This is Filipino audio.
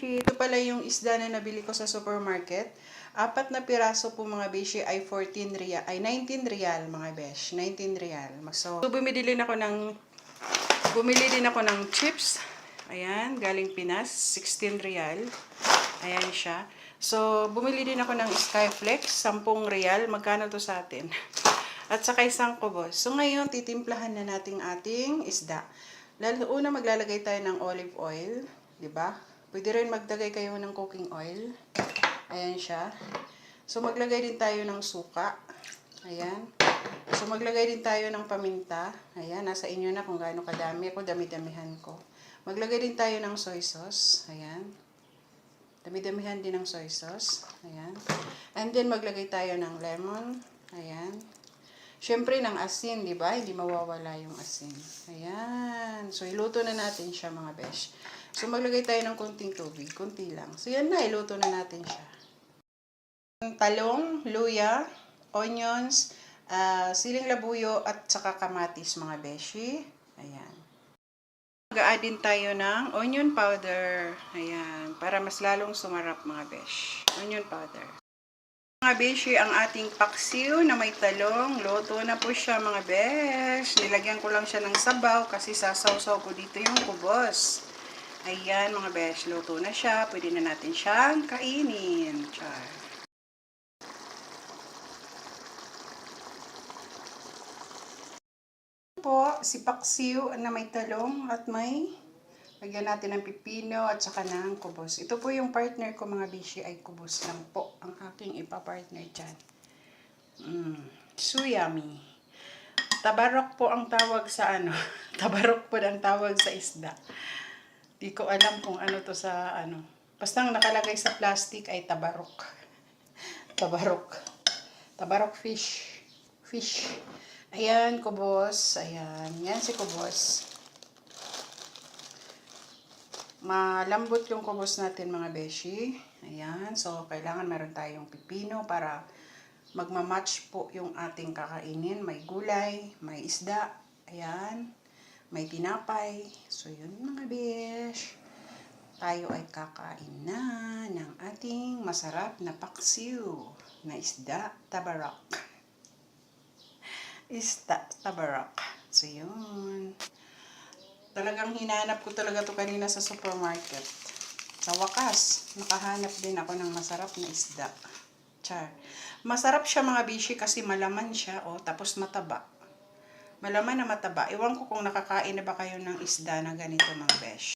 Ito pala yung isda na nabili ko sa supermarket. 4 na piraso po mga beshi ay 14 real, ay 19 real mga besh. 19 real. So, bumili din ako ng chips. Ayan, galing Pinas, 16 real. Ayan siya. So, bumili din ako ng Skyflex, 10 real. Magkano to sa atin? At saka isang kubos. So, ngayon, titimplahan na natin ating isda. Una, maglalagay tayo ng olive oil. 'Di ba? Pwede rin magdagay kayo ng cooking oil. Ayan siya. So, maglagay din tayo ng suka. Ayan. So, maglagay din tayo ng paminta. Ayan, nasa inyo na kung gaano kadami. Ako, dami-damihan ko. Maglagay din tayo ng soy sauce. Ayan. Dami-damihan din ng soy sauce. Ayan. And then, maglagay tayo ng lemon. Ayan. Siyempre, ng asin, di ba? Hindi mawawala yung asin. Ayan. So, iluto na natin siya, mga besh. So, maglagay tayo ng konting tubig. Kunti lang. So, yan na. Iluto na natin siya. Talong, luya, onions, siling labuyo, at saka kamatis, mga beshi. Ayan. Mag-a-add din tayo ng onion powder. Ayan. Para mas lalong sumarap, mga besh. Onion powder. Mga beshi, ang ating paksiw na may talong. Luto na po siya, mga besh. Nilagyan ko lang siya ng sabaw kasi sasawsaw ko dito yung kubos. Ayan, mga besh. Luto na siya. Pwede na natin siyang kainin. Char. Po, si paksiw na may talong at may lagyan natin ng pipino at saka ng kubos. Ito po yung partner ko, mga beshi, ay kubos lang po ang aking ipa-partner dyan. So yummy. Tabarok po ang tawag sa ano. Tabarok po ang tawag sa isda. Di ko alam kung ano to sa ano. Basta ang nakalagay sa plastic ay tabarok. Tabarok. Tabarok fish. Fish. Ayan, kubos. Ayan. Yan si kubos. Malambot yung kubos natin, mga beshi. Ayan. So, kailangan meron tayong pipino para magmamatch po yung ating kakainin. May gulay, may isda. Ayan. May tinapay. So, yun, mga besh. Tayo ay kakain na ng ating masarap na paksiw na isda tabarok. Isda tabarok. So, yun. Talagang hinanap ko talaga to kanina sa supermarket. Sa wakas, nakahanap din ako ng masarap na isda. Char. Masarap siya, mga bishi, kasi malaman siya. O, tapos mataba. Malaman na mataba. Ewan ko kung nakakain na ba kayo ng isda na ganito, mga besh.